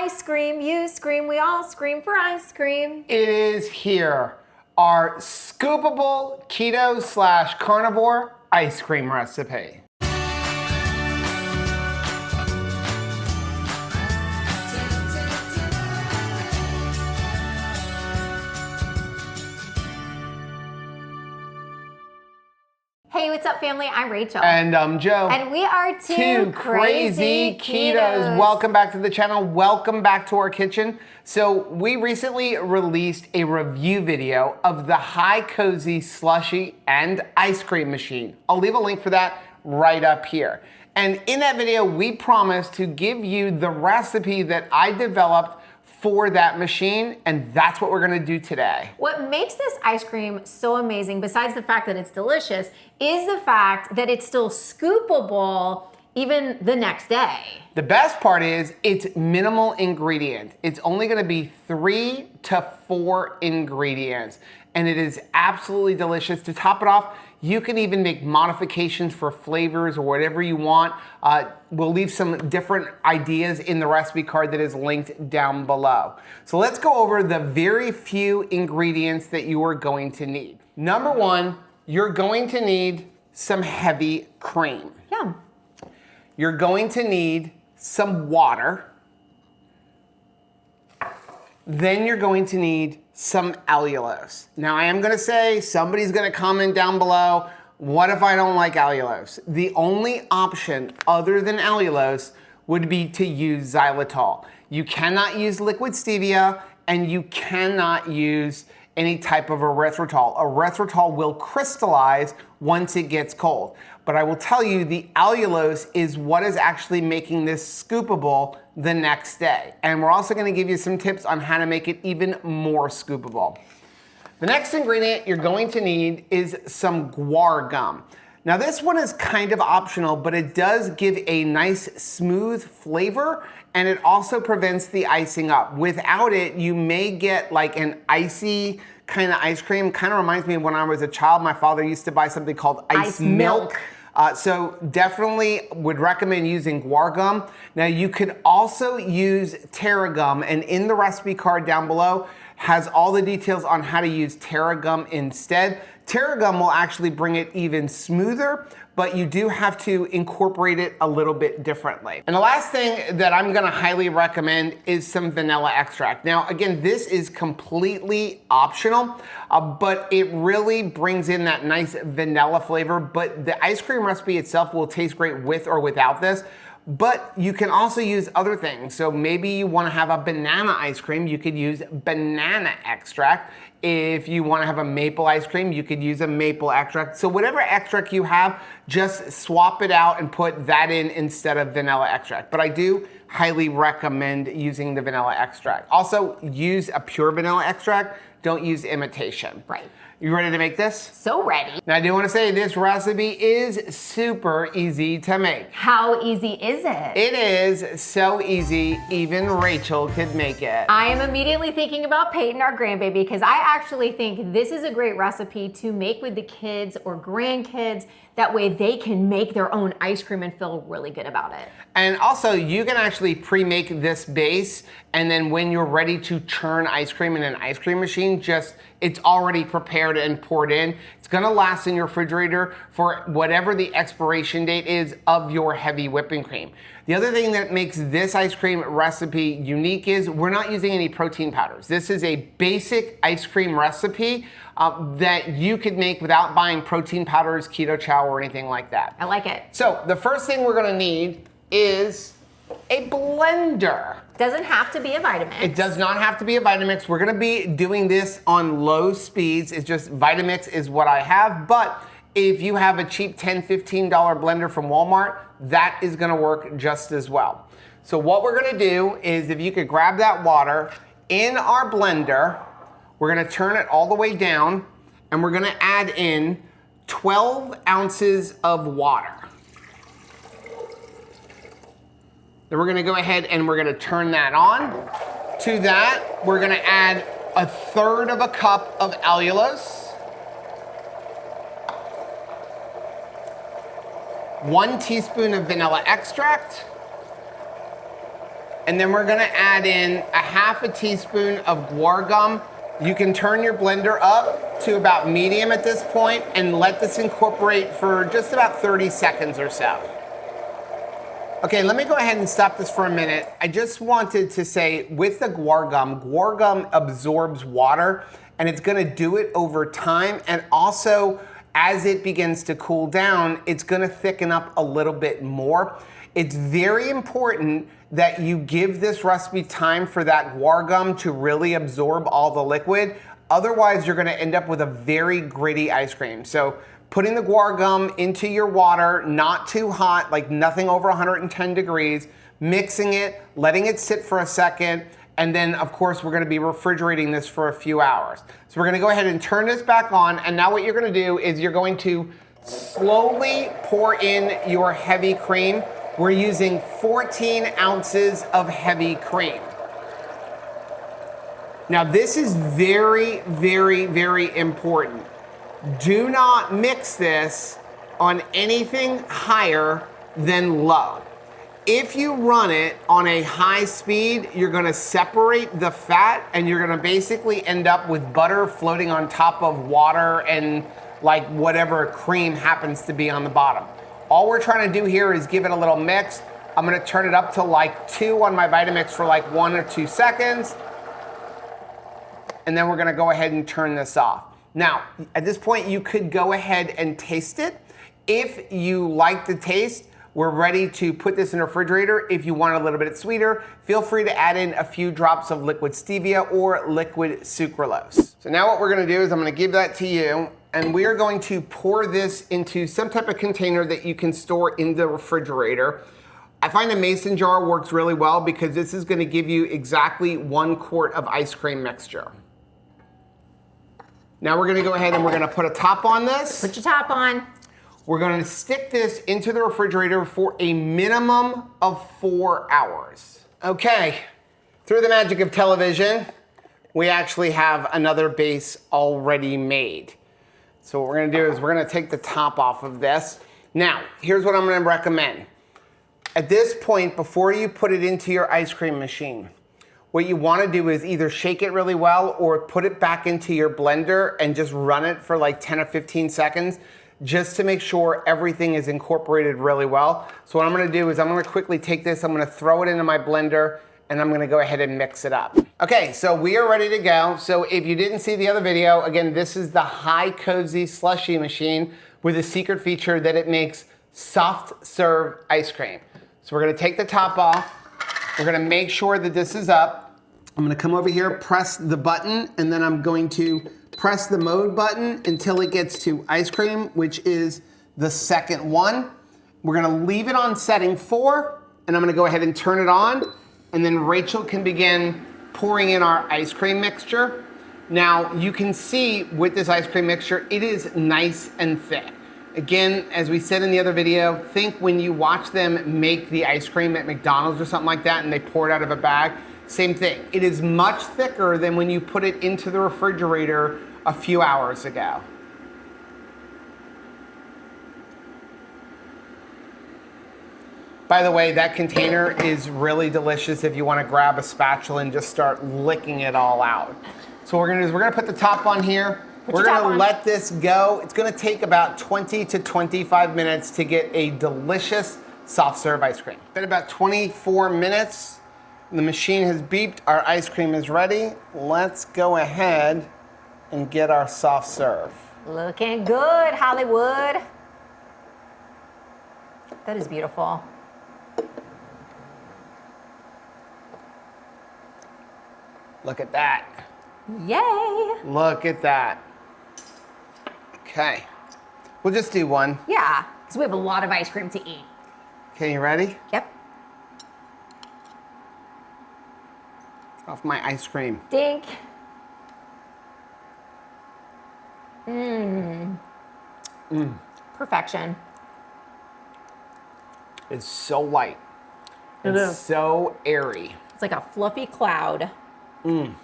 ice cream. You scream, we all scream for ice cream. It is here, our scoopable keto / carnivore ice cream recipe. Hey, what's up, family? I'm Rachel. And I'm Joe. And we are two crazy ketos. Welcome back to the channel. Welcome back to our kitchen. So we recently released a review video of the high cozy slushy and ice cream machine. I'll leave a link for that right up here. And in that video, we promised to give you the recipe that I developed for that machine, and that's what we're gonna do today. What makes this ice cream so amazing, besides the fact that it's delicious, is the fact that it's still scoopable even the next day. The best part is it's minimal ingredient. It's only gonna be 3 to 4 ingredients, and it is absolutely delicious. To top it off, you can even make modifications for flavors or whatever you want. We'll leave some different ideas in the recipe card that is linked down below. So let's go over the very few ingredients that you are going to need. Number 1, you're going to need some heavy cream. Yum. You're going to need some water. Then you're going to need some allulose. Now I am gonna say, somebody's gonna comment down below, what if I don't like allulose? The only option other than allulose would be to use xylitol. You cannot use liquid stevia, and you cannot use any type of erythritol. Erythritol will crystallize once it gets cold. But I will tell you, the allulose is what is actually making this scoopable the next day. And we're also gonna give you some tips on how to make it even more scoopable. The next ingredient you're going to need is some guar gum. Now this one is kind of optional, but it does give a nice smooth flavor, and it also prevents the icing up. Without it, you may get like an icy kind of ice cream. Kind of reminds me of when I was a child, my father used to buy something called ice milk. So definitely would recommend using guar gum. Now you could also use Tarragum, and in the recipe card down below has all the details on how to use Tarragum instead. Tarragum will actually bring it even smoother, but you do have to incorporate it a little bit differently. And the last thing that I'm gonna highly recommend is some vanilla extract. Now, again, this is completely optional, but it really brings in that nice vanilla flavor, but the ice cream recipe itself will taste great with or without this. But you can also use other things. So maybe you wanna have a banana ice cream, you could use banana extract. If you wanna have a maple ice cream, you could use a maple extract. So whatever extract you have, just swap it out and put that in instead of vanilla extract. But I do highly recommend using the vanilla extract. Also, use a pure vanilla extract, don't use imitation. Right. You ready to make this? So ready. Now I do want to say this recipe is super easy to make. How easy is it? It is so easy, even Rachel could make it. I am immediately thinking about Peyton, our grandbaby, because I actually think this is a great recipe to make with the kids or grandkids. That way they can make their own ice cream and feel really good about it. And also, you can actually pre-make this base, and then when you're ready to churn ice cream in an ice cream machine, it's already prepared and poured in. It's gonna last in your refrigerator for whatever the expiration date is of your heavy whipping cream. The other thing that makes this ice cream recipe unique is we're not using any protein powders. This is a basic ice cream recipe that you could make without buying protein powders, keto chow, or anything like that. I like it. So the first thing we're gonna need is a blender. Doesn't have to be a Vitamix. It does not have to be a Vitamix. We're gonna be doing this on low speeds. It's just Vitamix is what I have, but if you have a cheap $10, $15 blender from Walmart, that is gonna work just as well. So what we're gonna do is, if you could grab that water in our blender, we're gonna turn it all the way down, and we're gonna add in 12 ounces of water. Then we're gonna go ahead and we're gonna turn that on. To that, we're gonna add 1/3 cup of allulose, 1 teaspoon of vanilla extract, And then we're gonna add in a half a teaspoon of guar gum. You can turn your blender up to about medium at this point and let this incorporate for just about 30 seconds or so. Okay, let me go ahead and stop this for a minute. I just wanted to say with the guar gum absorbs water and it's gonna do it over time, and also as it begins to cool down, it's gonna thicken up a little bit more. It's very important that you give this recipe time for that guar gum to really absorb all the liquid. Otherwise, you're gonna end up with a very gritty ice cream. So putting the guar gum into your water, not too hot, like nothing over 110 degrees, mixing it, letting it sit for a second, and then of course we're gonna be refrigerating this for a few hours. So we're gonna go ahead and turn this back on, and now what you're gonna do is you're going to slowly pour in your heavy cream. We're using 14 ounces of heavy cream. Now this is very, very, very important. Do not mix this on anything higher than low. If you run it on a high speed, you're gonna separate the fat and you're gonna basically end up with butter floating on top of water and like whatever cream happens to be on the bottom. All we're trying to do here is give it a little mix. I'm gonna turn it up to like 2 on my Vitamix for like 1 or 2 seconds. And then we're gonna go ahead and turn this off. Now, at this point, you could go ahead and taste it. If you like the taste, we're ready to put this in the refrigerator. If you want a little bit sweeter, feel free to add in a few drops of liquid stevia or liquid sucralose. So now what we're gonna do is I'm gonna give that to you, and we are going to pour this into some type of container that you can store in the refrigerator. I find a mason jar works really well because this is gonna give you exactly 1 quart of ice cream mixture. Now we're gonna go ahead and we're gonna put a top on this. Put your top on. We're gonna stick this into the refrigerator for a minimum of 4 hours. Okay, through the magic of television, we actually have another base already made. So what we're gonna do is we're gonna take the top off of this. Now, here's what I'm gonna recommend. At this point, before you put it into your ice cream machine, what you wanna do is either shake it really well or put it back into your blender and just run it for like 10 or 15 seconds just to make sure everything is incorporated really well. So what I'm gonna do is I'm gonna quickly take this, I'm gonna throw it into my blender, and I'm gonna go ahead and mix it up. Okay, so we are ready to go. So if you didn't see the other video, again, this is the High Cozy Slushy Machine with a secret feature that it makes soft serve ice cream. So we're gonna take the top off. We're gonna make sure that this is up. I'm gonna come over here, press the button, and then I'm going to press the mode button until it gets to ice cream, which is the second one. We're gonna leave it on setting 4, and I'm gonna go ahead and turn it on, and then Rachel can begin pouring in our ice cream mixture. Now, you can see with this ice cream mixture, it is nice and thick. Again, as we said in the other video, think when you watch them make the ice cream at McDonald's or something like that and they pour it out of a bag, same thing. It is much thicker than when you put it into the refrigerator a few hours ago. By the way, that container is really delicious if you want to grab a spatula and just start licking it all out. So what we're gonna do is we're gonna put the top on here. We're gonna let this go. It's gonna take about 20 to 25 minutes to get a delicious soft serve ice cream. Been about 24 minutes. The machine has beeped, our ice cream is ready. Let's go ahead and get our soft serve. Looking good, Hollywood. That is beautiful. Look at that. Yay. Look at that. Okay, we'll just do one. Yeah, because we have a lot of ice cream to eat. Okay, you ready? Yep. Off my ice cream. Dink. Mmm. Mmm. Perfection. It's so light. It It's is. so airy. It's like a fluffy cloud. Mmm.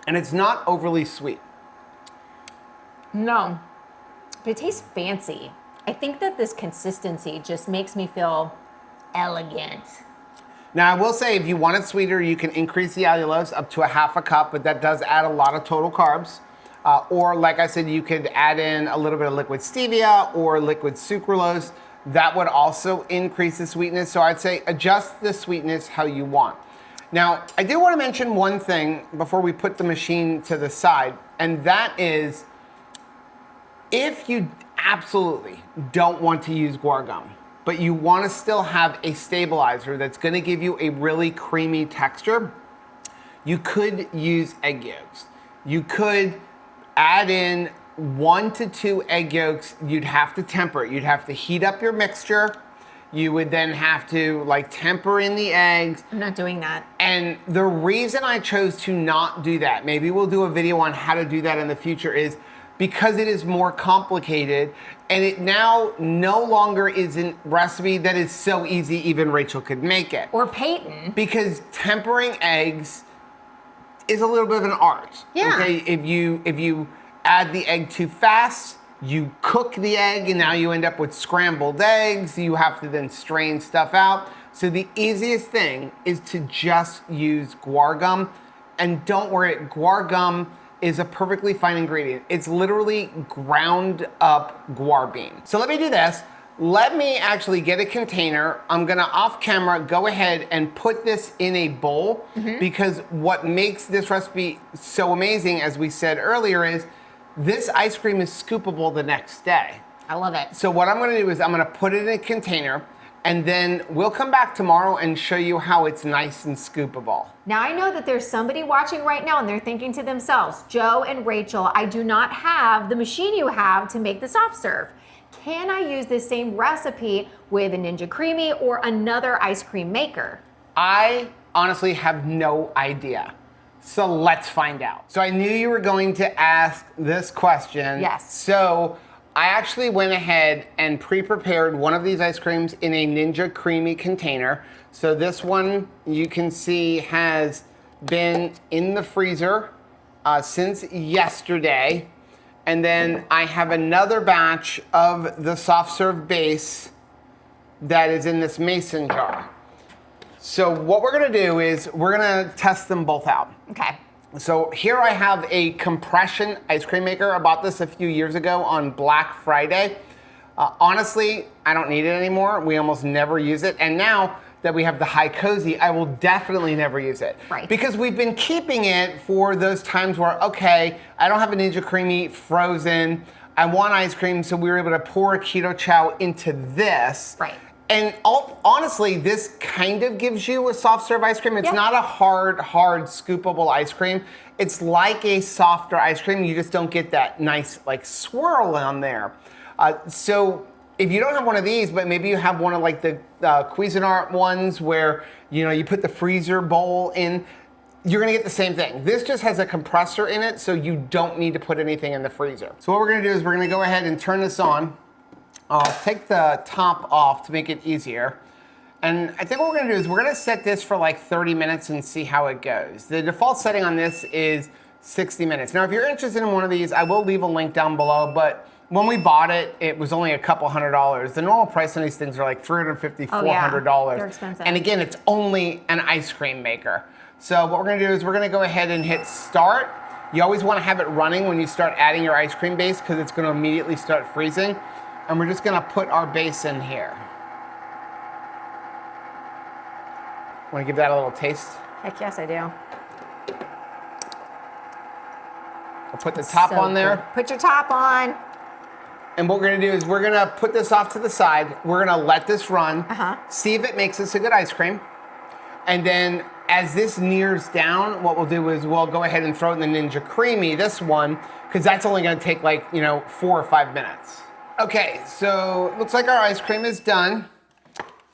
And it's not overly sweet. No, but it tastes fancy. I think that this consistency just makes me feel elegant. Now, I will say if you want it sweeter, you can increase the allulose up to a half a cup, but that does add a lot of total carbs. Or like I said, you could add in a little bit of liquid stevia or liquid sucralose. That would also increase the sweetness. So I'd say adjust the sweetness how you want. Now, I do want to mention one thing before we put the machine to the side, and that is if you absolutely don't want to use guar gum, but you want to still have a stabilizer that's going to give you a really creamy texture, you could use egg yolks. You could add in 1 to 2 egg yolks. You'd have to temper it. You'd have to heat up your mixture. You would then have to like temper in the eggs. I'm not doing that. And the reason I chose to not do that, maybe we'll do a video on how to do that in the future, is because it is more complicated and it now no longer is a recipe that is so easy even Rachel could make it. Or Peyton. Because tempering eggs is a little bit of an art. Yeah. Okay, if you add the egg too fast, you cook the egg and now you end up with scrambled eggs. You have to then strain stuff out. So the easiest thing is to just use guar gum. And don't worry, guar gum is a perfectly fine ingredient. It's literally ground up guar bean. So let me do this. Let me actually get a container. I'm gonna off camera go ahead and put this in a bowl because what makes this recipe so amazing, as we said earlier, is this ice cream is scoopable the next day. I love it. So what I'm gonna do is I'm gonna put it in a container and then we'll come back tomorrow and show you how it's nice and scoopable. Now I know that there's somebody watching right now and they're thinking to themselves, Joe and Rachel, I do not have the machine you have to make the soft serve. Can I use this same recipe with a Ninja Creami or another ice cream maker? I honestly have no idea. So let's find out. So I knew you were going to ask this question. Yes. So I actually went ahead and pre-prepared one of these ice creams in a Ninja Creami container. So this one you can see has been in the freezer since yesterday. And then I have another batch of the soft serve base that is in this mason jar. So what we're gonna do is we're gonna test them both out. Okay. So here I have a compression ice cream maker. I bought this a few years ago on Black Friday. Honestly, I don't need it anymore. We almost never use it. And now that we have the high cozy, I will definitely never use it. Right. Because we've been keeping it for those times where, okay, I don't have a Ninja Creami frozen. I want ice cream, so we were able to pour a keto chow into this. Right. And honestly, this kind of gives you a soft serve ice cream. It's not a hard scoopable ice cream. It's like a softer ice cream. You just don't get that nice like swirl on there. So if you don't have one of these, but maybe you have one of like the Cuisinart ones where you put the freezer bowl in, you're gonna get the same thing. This just has a compressor in it, so you don't need to put anything in the freezer. So what we're gonna do is we're gonna go ahead and turn this on. I'll take the top off to make it easier. And I think what we're gonna do is we're gonna set this for like 30 minutes and see how it goes. The default setting on this is 60 minutes. Now, if you're interested in one of these, I will leave a link down below, but when we bought it, it was only a couple $100s. The normal price on these things are like $350, $400. They're expensive. And again, it's only an ice cream maker. So what we're gonna do is we're gonna go ahead and hit start. You always wanna have it running when you start adding your ice cream base because it's gonna immediately start freezing. And we're just gonna put our base in here. Wanna give that a little taste? Heck yes, I do. I'll put the top So on there. good. Put your top on. And what we're gonna do is we're gonna put this off to the side. We're gonna let this run, see if it makes us a good ice cream. And then as this nears down, what we'll do is we'll go ahead and throw it in the Ninja Creami, this one, because that's only gonna take like, 4 or 5 minutes. Okay, so it looks like our ice cream is done.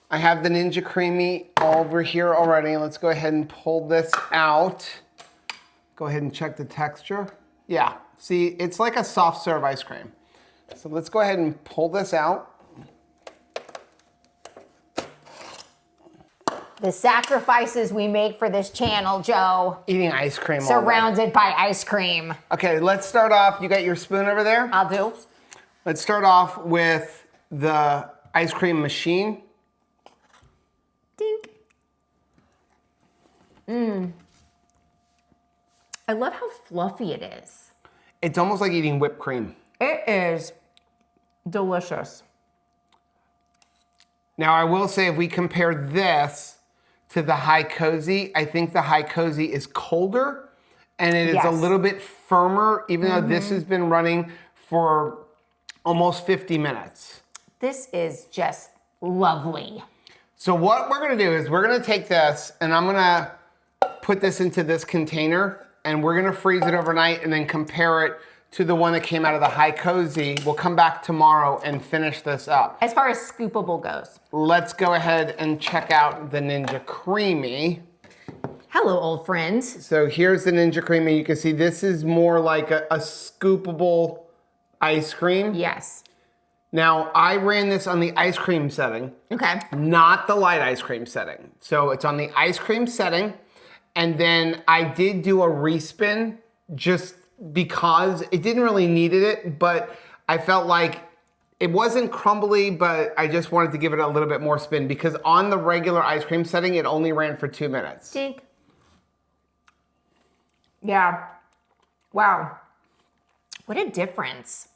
I have the Ninja Creami over here already. Let's go ahead and pull this out. Go ahead and check the texture. Yeah, see, it's like a soft serve ice cream. So let's go ahead and pull this out. The sacrifices we make for this channel, Joe. Eating ice cream all day. Surrounded by ice cream. Okay, let's start off. You got your spoon over there? I'll do. Let's start off with the ice cream machine. Dink. I love how fluffy it is. It's almost like eating whipped cream. It is delicious. Now, I will say if we compare this to the High Cozy, I think the High Cozy is colder and it is a Yes. little bit firmer, even though this has been running for almost 50 minutes. This is just lovely. So what we're gonna do is we're gonna take this and I'm gonna put this into this container and we're gonna freeze it overnight and then compare it to the one that came out of the High Cozy. We'll come back tomorrow and finish this up. As far as scoopable goes. Let's go ahead and check out the Ninja Creami. Hello, old friend. So here's the Ninja Creami. You can see this is more like a scoopable ice cream. Yes. Now, I ran this on the ice cream setting, Okay. not the light ice cream setting. So it's on the ice cream setting. And then I did do a respin just because it didn't really needed it, but I felt like it wasn't crumbly, but I just wanted to give it a little bit more spin because on the regular ice cream setting, it only ran for 2 minutes. Dink. Yeah. Wow. What a difference.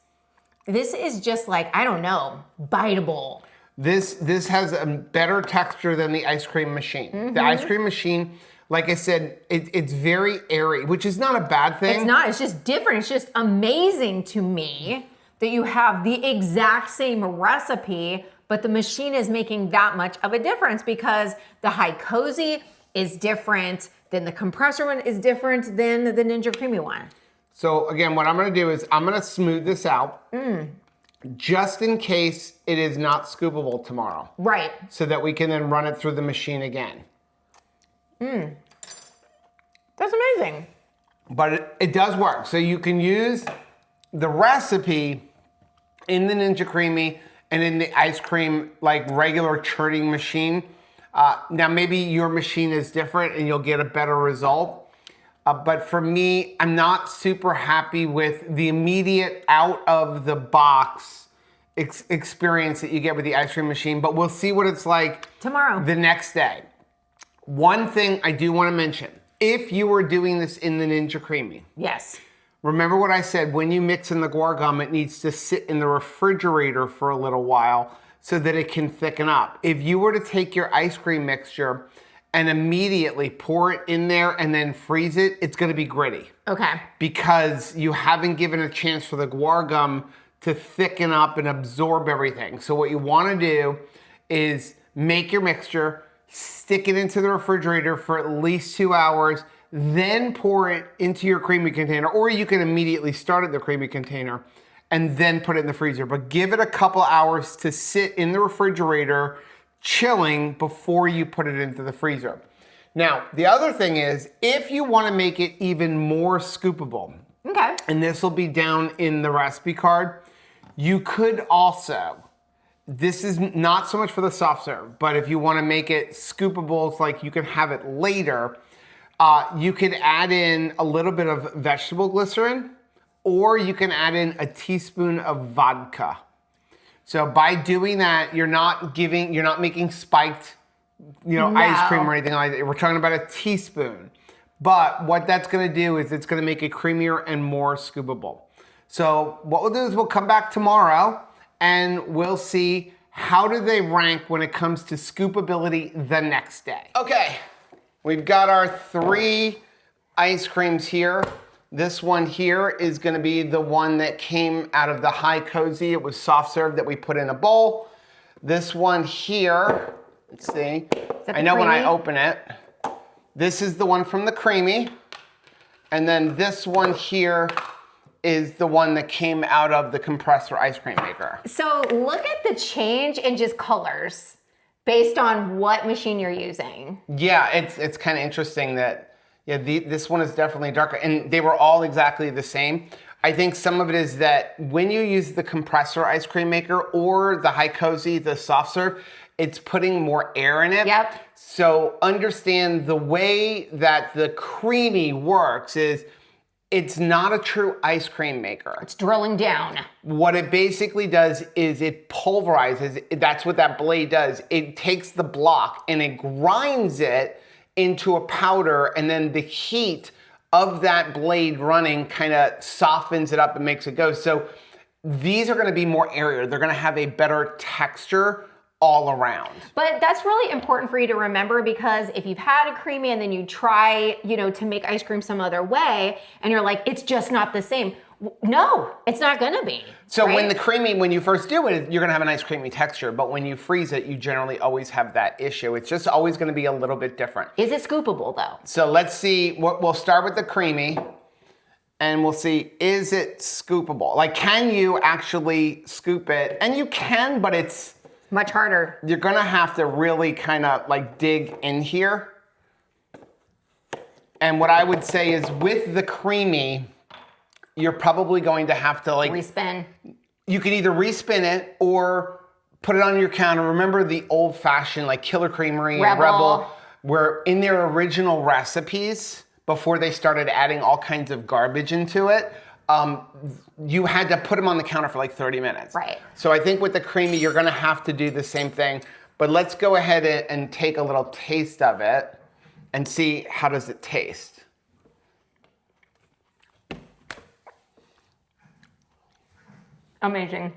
This is just like, I don't know, biteable. This has a better texture than the ice cream machine. The ice cream machine, like I said, it's very airy, which is not a bad thing. It's not, it's just different. It's just amazing to me that you have the exact same recipe, but the machine is making that much of a difference because the High Cozy is different, then the compressor one is different than the Ninja Creami one. So again, what I'm gonna do is I'm gonna smooth this out just in case it is not scoopable tomorrow. Right. So that we can then run it through the machine again. That's amazing. But it does work. So you can use the recipe in the Ninja Creami and in the ice cream, like regular churning machine. Now maybe your machine is different and you'll get a better result. But for me, I'm not super happy with the immediate out of the box experience that you get with the ice cream machine, but we'll see what it's like Tomorrow. the next day. One thing I do want to mention, if you were doing this in the Ninja Creami, Yes. remember what I said, when you mix in the guar gum, it needs to sit in the refrigerator for a little while so that it can thicken up. If you were to take your ice cream mixture and immediately pour it in there and then freeze it, it's gonna be gritty. Okay. Because you haven't given a chance for the guar gum to thicken up and absorb everything. So what you wanna do is make your mixture, stick it into the refrigerator for at least 2 hours, then pour it into your creamy container, or you can immediately start at the creamy container and then put it in the freezer. But give it a couple hours to sit in the refrigerator, chilling before you put it into the freezer. Now, the other thing is, if you wanna make it even more scoopable, Okay. and this will be down in the recipe card, you could also, this is not so much for the soft serve, but if you wanna make it scoopable, it's like you can have it later, you could add in a little bit of vegetable glycerin, or you can add in a teaspoon of vodka. So by doing that, you're not making spiked, ice cream or anything like that. We're talking about a teaspoon. But what that's gonna do is it's gonna make it creamier and more scoopable. So what we'll do is we'll come back tomorrow and we'll see how do they rank when it comes to scoopability the next day. Okay, we've got our 3 ice creams here. This one here is gonna be the one that came out of the High Cozy. It was soft serve that we put in a bowl. This one here, let's see. I know when I open it, this is the one from the Creamy. And then this one here is the one that came out of the compressor ice cream maker. So look at the change in just colors based on what machine you're using. Yeah, it's kind of interesting that, this one is definitely darker, and they were all exactly the same. I think some of it is that when you use the compressor ice cream maker or the High Cozy, the soft serve, it's putting more air in it. Yep. So understand the way that the Creamy works is it's not a true ice cream maker. It's drilling down. What it basically does is it pulverizes, that's what that blade does. It takes the block and it grinds it into a powder, and then the heat of that blade running kind of softens it up and makes it go. So these are gonna be more airier. They're gonna have a better texture all around. But that's really important for you to remember, because if you've had a creamy and then you try, to make ice cream some other way and you're like, it's just not the same. No, it's not gonna be. So right? when you first do it, you're gonna have a nice creamy texture, but when you freeze it, you generally always have that issue. It's just always gonna be a little bit different. Is it scoopable though? So let's see, we'll start with the creamy and we'll see, is it scoopable? Like, can you actually scoop it? And you can, but it's much harder. You're gonna have to really kind of like dig in here. And what I would say is with the creamy, you're probably going to have to like respin. You could either respin it or put it on your counter. Remember the old fashioned like Killer Creamery and Rebel, where in their original recipes, before they started adding all kinds of garbage into it, you had to put them on the counter for like 30 minutes. Right. So I think with the creamy, you're gonna have to do the same thing, but let's go ahead and take a little taste of it and see how does it taste. Amazing.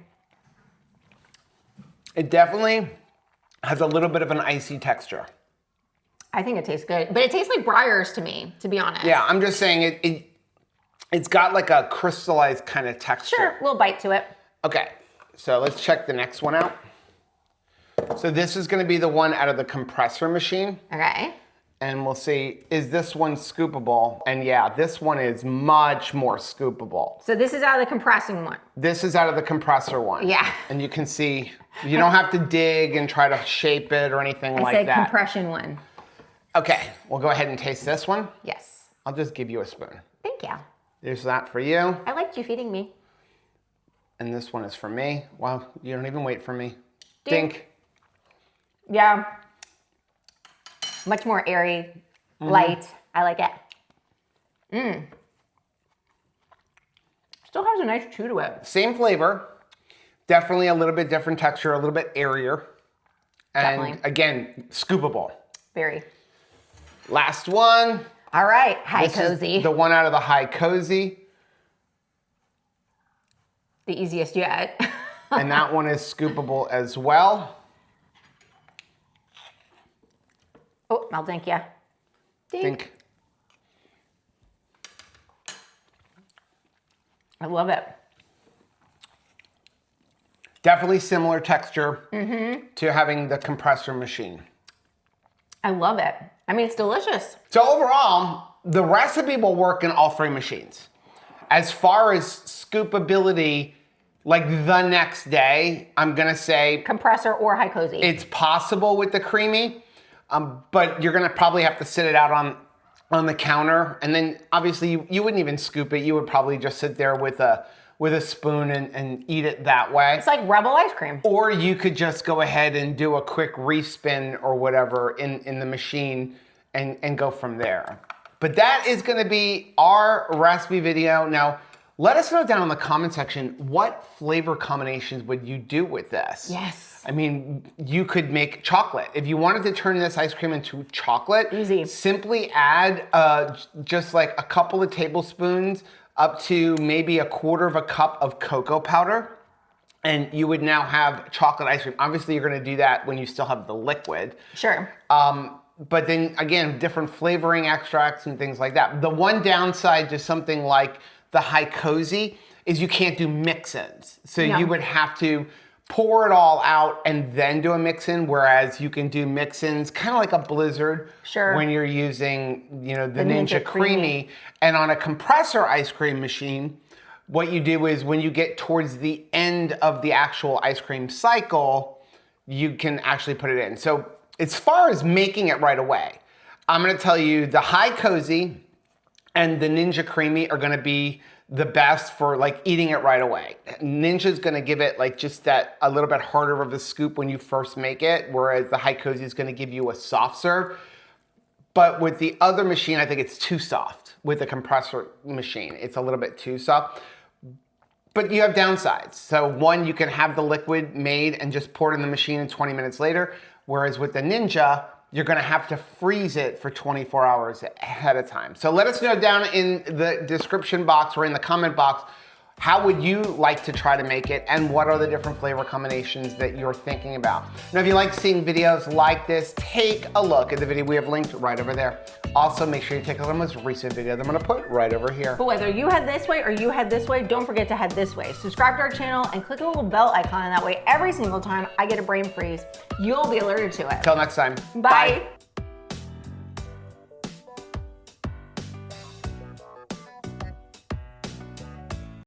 It definitely has a little bit of an icy texture. I think it tastes good, but it tastes like Breyers to me, to be honest. Yeah, I'm just saying it's got like a crystallized kind of texture. Sure, a little bite to it. Okay, so let's check the next one out. So this is gonna be the one out of the compressor machine. Okay. And we'll see, is this one scoopable? And yeah, this one is much more scoopable. So this is out of the compressing one. This is out of the compressor one. Yeah. And you can see, you don't have to dig and try to shape it or anything like that. I said compression one. Okay, we'll go ahead and taste this one. Yes. I'll just give you a spoon. Thank you. There's that for you. I liked you feeding me. And this one is for me. Wow, you don't even wait for me. Dink. Dink. Yeah. Much more airy, light. I like it. Still has a nice chew to it. Same flavor. Definitely a little bit different texture, a little bit airier. And Definitely. again, scoopable. Very. Last one. All right, Hi This is Cozy. the one out of the Hi Cozy. The easiest yet. And that one is scoopable as well. Oh, I'll dink ya. Dink. Dink. I love it. Definitely similar texture to having the compressor machine. I love it. I mean, it's delicious. So overall, the recipe will work in all three machines. As far as scoopability, like the next day, I'm gonna say Compressor or Hi Cozy. it's possible with the creamy, but you're gonna probably have to sit it out on the counter, and then obviously you wouldn't even scoop it. You would probably just sit there with a spoon and eat it that way. It's like Rebel ice cream. Or you could just go ahead and do a quick respin or whatever in the machine and go from there. But that is gonna be our recipe video. Now, let us know down in the comment section, what flavor combinations would you do with this? Yes. I mean, you could make chocolate. If you wanted to turn this ice cream into chocolate, Easy. Simply add just like a couple of tablespoons up to maybe 1/4 cup of cocoa powder, and you would now have chocolate ice cream. Obviously, you're gonna do that when you still have the liquid. Sure. But then again, different flavoring extracts and things like that. The one downside to something like the Hi Cozy is you can't do mix-ins. So No. you would have to pour it all out and then do a mix-in, whereas you can do mix-ins kind of like a Blizzard Sure. when you're using, the Ninja Ninja Creami. And on a compressor ice cream machine, what you do is when you get towards the end of the actual ice cream cycle, you can actually put it in. So as far as making it right away, I'm gonna tell you the Hi Cozy and the Ninja Creami are gonna be the best for like eating it right away. Ninja's gonna give it like just that a little bit harder of a scoop when you first make it, whereas the Hi Cozy is gonna give you a soft serve. But with the other machine, I think it's too soft. With the compressor machine, it's a little bit too soft. But you have downsides. So one, you can have the liquid made and just pour it in the machine and 20 minutes later. Whereas with the Ninja, you're gonna have to freeze it for 24 hours ahead of time. So let us know down in the description box or in the comment box, how would you like to try to make it, and what are the different flavor combinations that you're thinking about? Now, if you like seeing videos like this, take a look at the video we have linked right over there. Also, make sure you take a look at the most recent video that I'm gonna put right over here. But whether you head this way or you head this way, don't forget to head this way. Subscribe to our channel and click the little bell icon, and that way every single time I get a brain freeze, you'll be alerted to it. Till next time. Bye.